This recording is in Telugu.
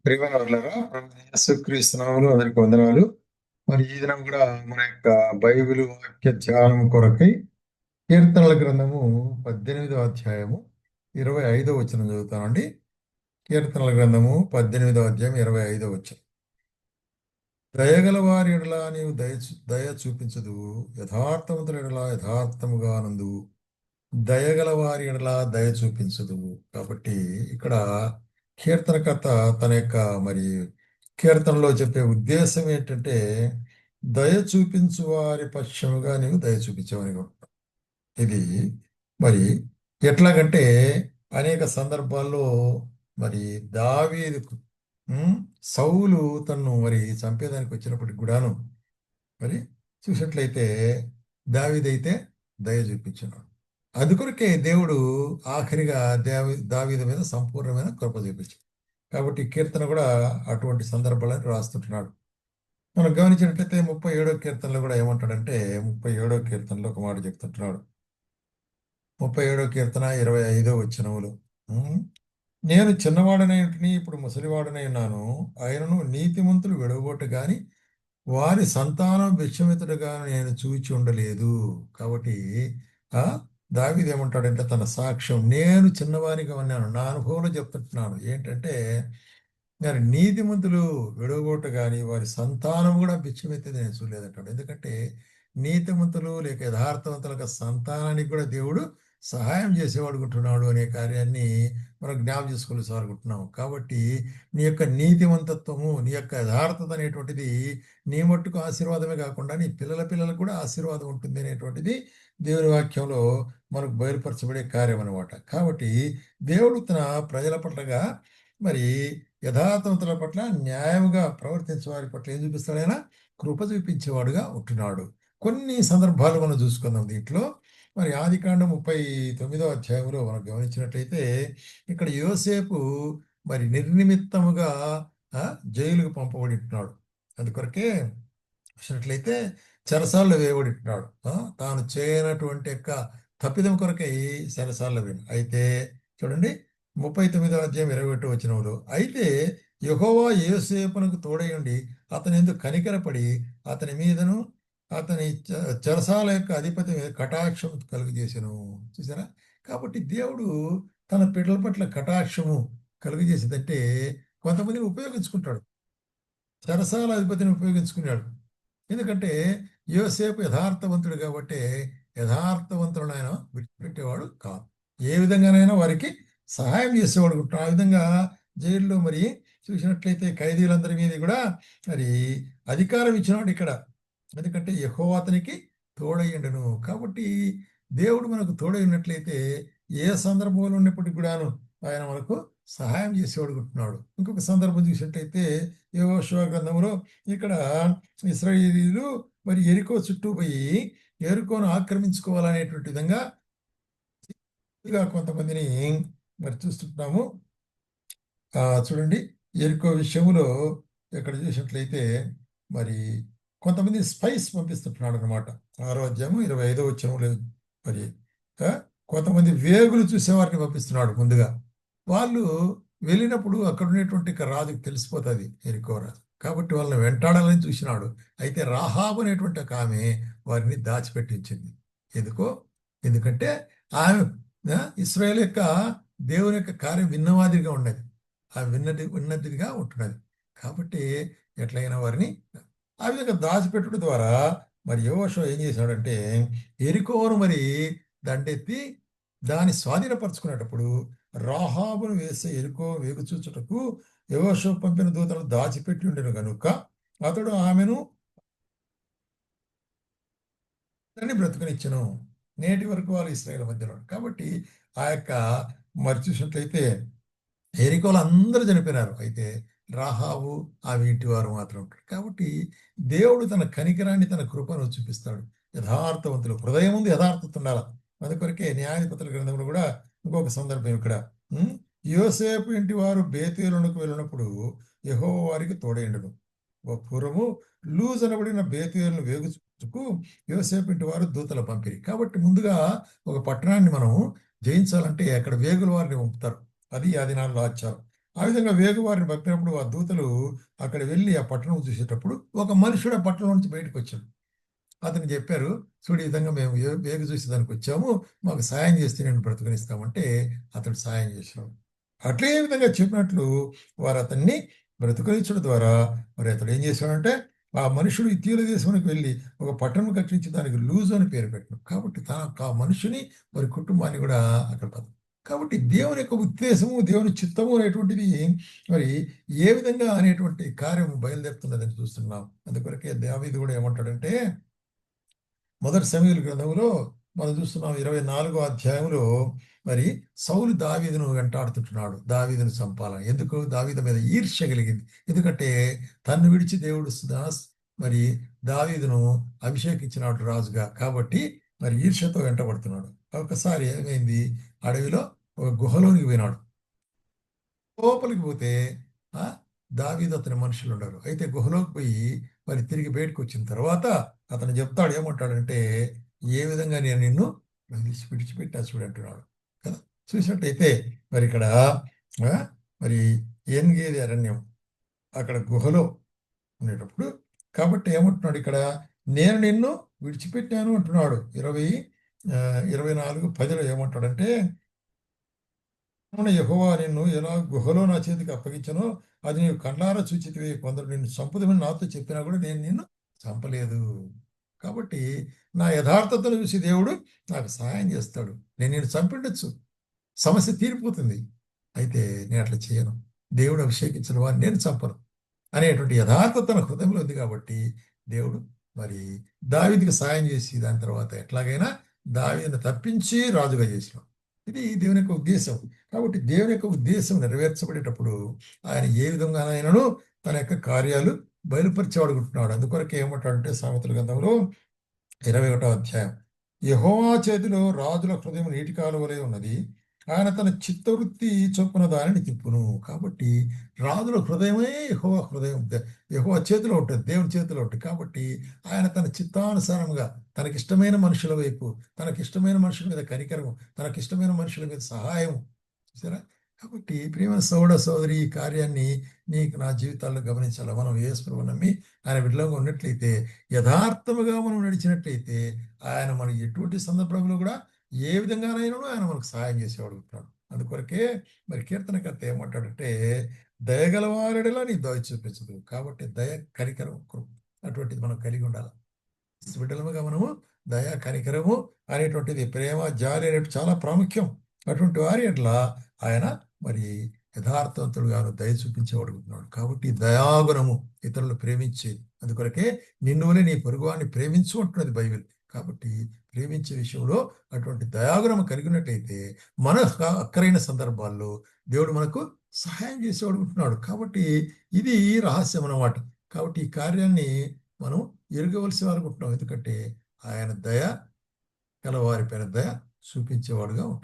ప్రియమైన వాళ్ళారా, యేసుక్రీస్తు నామములో అందరికి వందనాలు. మరి ఈ దినం కూడా మన యొక్క బైబిల్ వాక్య ధ్యానం కొరకై కీర్తనల గ్రంథము 18వ అధ్యాయము 25వ వచనం చదువుతానండి. కీర్తనల గ్రంథము 18వ అధ్యాయం 25వ వచనం. దయగల వారి ఎడల నీవు దయ చూపించదు, యథార్థవంతుల ఎడల యథార్థముగా నందు. దయగల వారి ఎడల దయ చూపించదు. కాబట్టి ఇక్కడ కీర్తనకర్త తన యొక్క మరి కీర్తనలో చెప్పే ఉద్దేశం ఏంటంటే, దయ చూపించు వారి పక్షముగా నీవు దయ చూపించవని కూడా. ఇది మరి ఎట్లాగంటే అనేక సందర్భాల్లో మరి దావీదు సౌలు తన్ను మరి చంపేదానికి వచ్చినప్పటికి కూడాను మరి చూసినట్లయితే దావీదైతే దయ చూపించున్నాడు. అందుకొరకే దేవుడు ఆఖరిగా దావీదు మీద సంపూర్ణమైన కృప చూపించాడు. కాబట్టి కీర్తన కూడా అటువంటి సందర్భాలను రాస్తుంటున్నాడు. మనం గమనించినట్లయితే 37వ కీర్తనలో కూడా ఏమంటాడంటే, 37వ కీర్తనలో ఒక మాట చెప్తుంటున్నాడు. 37వ కీర్తన 25వ వచనములు, నేను చిన్నవాడనై ఉంటిని, ఇప్పుడు ముసలివాడనై ఉన్నాను, ఆయనను నీతిమంతులు విడవగొట్టు గాని వారి సంతానం విషమితుడుగా నేను చూచి ఉండలేదు. కాబట్టి దావీదు ఏమంటాడంటే తన సాక్ష్యం, నేను చిన్నవారిగా ఉన్నాను, నా అనుభవంలో చెప్తుంటున్నాను ఏంటంటే, మరి నీతిమంతులు విడవగొట్టు కానీ వారి సంతానం కూడా బిచ్చమెత్తేది నేను చూడలేదంటాడు. ఎందుకంటే నీతిమంతులు లేక యథార్థవంతుల సంతానానికి కూడా దేవుడు సహాయం చేసేవాడు ఉంటున్నాడు అనే కార్యాన్ని మనం జ్ఞాపం చేసుకోవాల్సి అనుకుంటున్నాం. కాబట్టి నీ యొక్క నీతివంతత్వము, నీ యొక్క యథార్థత అనేటువంటిది నీ మట్టుకు ఆశీర్వాదమే కాకుండా నీ పిల్లలకు కూడా ఆశీర్వాదం ఉంటుంది అనేటువంటిది దేవుని వాక్యంలో మనకు బయలుపరచబడే కార్యం అనమాట. కాబట్టి దేవుడు తన ప్రజల పట్లగా మరి యథార్థవంతుల పట్ల న్యాయంగా ప్రవర్తించే వారి పట్ల ఏం చూపిస్తాడైనా కృప చూపించేవాడుగా ఉంటున్నాడు. కొన్ని సందర్భాలు మనం చూసుకుందాం దీంట్లో. మరి ఆదికాండం 39వ అధ్యాయంలో మనం గమనించినట్లయితే ఇక్కడ యోసేపు మరి నిర్నిమిత్తముగా జైలుకు పంపబడి ఉంటున్నాడు. అందుకొరకే చూసినట్లయితే చెరసాల్లో వేయబడి ఉంటున్నాడు. తాను చేయనటువంటి యొక్క తప్పిదం కొరకై చెరసాల్లో వేయను. అయితే చూడండి 39వ అధ్యాయం 21వ వచనంలో, అయితే యెహోవా యోసేపునకు తోడై ఉండి అతని ఎందుకు కనికరపడి అతని మీదను అతని చెరసాల యొక్క అధిపతి మీద కటాక్షం కలుగజేసెను. చూసారా? కాబట్టి దేవుడు తన బిడ్డల పట్ల కటాక్షము కలుగజేసేదంటే కొంతమందిని ఉపయోగించుకుంటాడు. చెరసాల అధిపతిని ఉపయోగించుకున్నాడు. ఎందుకంటే యోసేపు యథార్థవంతుడు కాబట్టి యథార్థవంతులను ఆయన విడిచిపెట్టేవాడు కాదు. ఏ విధంగానైనా వారికి సహాయం చేసేవాడు. ఆ విధంగా జైల్లో మరి చూసినట్లయితే ఖైదీలందరి మీద కూడా మరి అధికారం ఇచ్చినాడు ఇక్కడ. ఎందుకంటే యెహోవా అతనికి తోడయ్యుండును. కాబట్టి దేవుడు మనకు తోడై ఉన్నట్లయితే ఏ సందర్భంలో ఉన్నప్పటికీ కూడాను ఆయన మనకు సహాయం చేసేవాడు ఉంటున్నాడు. ఇంకొక సందర్భం చూసినట్లయితే యెహోషువ గ్రంథంలో ఇక్కడ ఇశ్రాయేలీయులు మరి యెరికో చుట్టూ పోయి యెరికోను ఆక్రమించుకోవాలనేటువంటి విధంగా కొంతమందిని మరి చూస్తుంటున్నాము. చూడండి, యెరికో విషయంలో ఇక్కడ చూసినట్లయితే మరి కొంతమంది స్పైస్ పంపిస్తుంటున్నాడు అనమాట. 6వ అధ్యాయము 25వ వచనంలో మరి కొంతమంది వేగులు చూసేవారిని పంపిస్తున్నాడు. ముందుగా వాళ్ళు వెళ్ళినప్పుడు అక్కడ ఉన్నటువంటి రాజుకు తెలిసిపోతుంది యెరికో రాజు. కాబట్టి వాళ్ళని వెంటాడాలని చూసినాడు. అయితే రాహాబు అనేటువంటి ఒక ఆమె వారిని దాచిపెట్టించింది. ఎందుకంటే ఆమె ఇశ్రాయేలు యొక్క దేవుని యొక్క కార్యం విన్నవాదిగా ఉన్నది, ఆ విన్నదిగా ఉంటున్నది. కాబట్టి ఎట్లయినా వారిని ఆ విధంగా దాచిపెట్టడం ద్వారా మరి యెహోషువ ఏం చేశాడంటే యెరికోను మరి దండెత్తి దాన్ని స్వాధీనపరచుకునేటప్పుడు రాహాబును వేసే యెరికో వేగుచూచుటకు యెహోషువ పంపిన దూతలు దాచిపెట్టి ఉండెను కనుక అతడు ఆమెను బ్రతుకనిచ్చెను. నేటి వరకు వాళ్ళు ఇశ్రాయేలు మధ్యలో. కాబట్టి ఆ యొక్క మరి చూసినట్లయితే యెరికోలో అందరూ చనిపోయినారు. అయితే రాహాబు ఆ వీటి వారు మాత్రం ఉంటారు. కాబట్టి దేవుడు తన కనికరాన్ని తన కృపను చూపిస్తాడు. యథార్థవంతులు హృదయం ముందు యథార్థత ఉండాలి. అందుకొరకే న్యాయాధిపతుల గ్రంథంలో కూడా ఇంకొక సందర్భం ఇక్కడ, యోసేపు ఇంటి వారు బేతేలునకు వెళ్ళినప్పుడు యెహోవా వారికి తోడైండును. పూర్వము లూజ్ అనబడిన బేతేలును వేగుచుకు యోసేపు ఇంటి వారు దూతల పంపిరి. కాబట్టి ముందుగా ఒక పట్టణాన్ని మనం జయించాలంటే అక్కడ వేగుల వారిని పంపుతారు. అది ఆ దినాల్లో ఆచారం. ఆ విధంగా వేగువారిని పంపినప్పుడు ఆ దూతలు అక్కడ వెళ్ళి ఆ పట్టణం చూసేటప్పుడు ఒక మనుషుడు ఆ పట్టణం నుంచి బయటకు వచ్చాడు. అతను చెప్పారు, చూడు ఈ విధంగా మేము వేగు చూసేదానికి వచ్చాము, మాకు సాయం చేస్తే నేను బ్రతుకునిస్తామంటే అతడు సాయం చేశాడు. అట్లే విధంగా చెప్పినట్లు వారు అతన్ని బ్రతుకునిచ్చడం ద్వారా మరి అతడు ఏం చేశాడంటే ఆ మనుషుడు ఇతీయుల దేశానికి వెళ్ళి ఒక పట్టణం కట్టించి దానికి లూజు అని పేరు పెట్టాడు. కాబట్టి ఆ మనుషుని మరి కుటుంబాన్ని కూడా అక్కడ కాబట్టి దేవుని యొక్క ఉద్దేశము దేవుని చిత్తము అనేటువంటిది మరి ఏ విధంగా అనేటువంటి కార్యం బయలుదేరుతున్నదని చూస్తున్నాం. అందుకొరకే దావీదు కూడా ఏమంటాడంటే మొదటి సమూయేలు గ్రంథంలో మనం చూస్తున్నాం 24వ అధ్యాయంలో మరి సౌలు దావీదును వెంటాడుతుంటున్నాడు దావీదును చంపాలని. ఎందుకు? దావీదు మీద ఈర్ష్య కలిగింది. ఎందుకంటే తన్ను విడిచి దేవుడు మరి దావీదును అభిషేకించినాడు రాజుగా. కాబట్టి మరి ఈర్ష్యతో వెంటబడుతున్నాడు. ఒకసారి ఏమైంది, అడవిలో ఒక గుహలోనికి పోయినాడు. లోపలికి పోతే ఆ దావీదు అతని మనుషులు ఉండరు. అయితే గుహలోకి పోయి మరి తిరిగి బయటకు వచ్చిన తర్వాత అతను చెప్తాడు, ఏమంటాడంటే ఏ విధంగా నేను నిన్ను విడిచిపెట్టా చూడంటున్నాడు కదా. చూసినట్టయితే మరి ఇక్కడ మరి ఏన్గేది అరణ్యం అక్కడ గుహలో ఉండేటప్పుడు కాబట్టి ఏమంటున్నాడు ఇక్కడ, నేను నిన్ను విడిచిపెట్టాను అంటున్నాడు. 24:10 ఏమంటాడంటే యెహోవా నిన్ను ఎలా గుహలో నా చేతికి అప్పగించనో అది నీవు కళ్ళారా చూచితివి. కొందరు నిన్ను చంపుదమని నాతో చెప్పినా కూడా నేను నిన్ను చంపలేదు. కాబట్టి నా యథార్థతను చూసి దేవుడు నాకు సహాయం చేస్తాడు. నేను నిన్ను చంపిండొచ్చు, సమస్య తీరిపోతుంది. అయితే నేను అట్లా చేయను. దేవుడు అభిషేకించిన వారిని నేను చంపను అనేటువంటి యథార్థత తన హృదయంలో ఉంది. కాబట్టి దేవుడు మరి దావీదుకి సాయం చేసి దాని తర్వాత ఎట్లాగైనా దావీదుని తప్పించి రాజుగా చేసినాడు. ఇది దేవుని యొక్క ఉద్దేశం. కాబట్టి దేవుని యొక్క ఉద్దేశం నెరవేర్చబడేటప్పుడు ఆయన ఏ విధంగానైనాను తన యొక్క కార్యాలు బయలుపరిచేవాడుకుంటున్నాడు. అందుకొరకే ఏమంటాడంటే సామెతల గ్రంథంలో 21వ అధ్యాయం, యెహోవా చేతిలో రాజుల హృదయం నీటి కాలువలే ఉన్నది, ఆయన తన చిత్తవృత్తి చొప్పున దానిని తిప్పును. కాబట్టి రాజుల హృదయమే యెహోవా హృదయం, యెహోవా చేతిలో ఉంటుంది, దేవుని చేతిలో ఉంటుంది. కాబట్టి ఆయన తన చిత్తానుసారంగా తనకిష్టమైన మనుషుల వైపు, తనకిష్టమైన మనుషుల మీద కనికరం, తనకిష్టమైన మనుషుల మీద సహాయం. చూసారా? కాబట్టి ప్రియమైన సోదర సోదరి, ఈ కార్యాన్ని నీకు నా జీవితాల్లో గమనించాలి. మనం యేసుప్రభువుని నమ్మి ఆయన బిడ్డలుగా ఉన్నట్లయితే, యథార్థముగా మనం నడిచినట్లయితే ఆయన మనకి ఎటువంటి సందర్భంలో కూడా ఏ విధంగానైనా ఆయన మనకు సహాయం చేసేవాడు ఉంటాడు. అందుకొరకే మరి కీర్తనకర్త ఏమంటాడంటే, దయగలవారెడలా నీ దయ చూపించదు. కాబట్టి దయ, కనికరం, కృప అటువంటిది మనం కలిగి ఉండాలి. బిడ్డలుగా మనము దయ, కనికరము అనేటువంటిది, ప్రేమ, జాలి అనేటువంటి చాలా ప్రాముఖ్యం. అటువంటి వారి ఎట్లా ఆయన మరి యథార్థవంతుడుగాను దయ చూపించేవాడుకుంటున్నాడు. కాబట్టి దయాగుణము ఇతరులు ప్రేమించేది. అందుకొరకే నిన్ను వలె నీ పొరుగువాన్ని ప్రేమించు అంటున్నది బైబిల్. కాబట్టి ప్రేమించే విషయంలో అటువంటి దయాగుణం కలిగినట్లయితే మన అక్కరైన సందర్భాల్లో దేవుడు మనకు సహాయం చేసేవాడుకుంటున్నాడు. కాబట్టి ఇది రహస్యం అన్నమాట. కాబట్టి ఈ కార్యాన్ని మనం ఎరగవలసి అనుకుంటున్నాం. ఎందుకంటే ఆయన దయ కలవారిపైన దయ చూపించేవాడుగా ఉంటున్నాడు.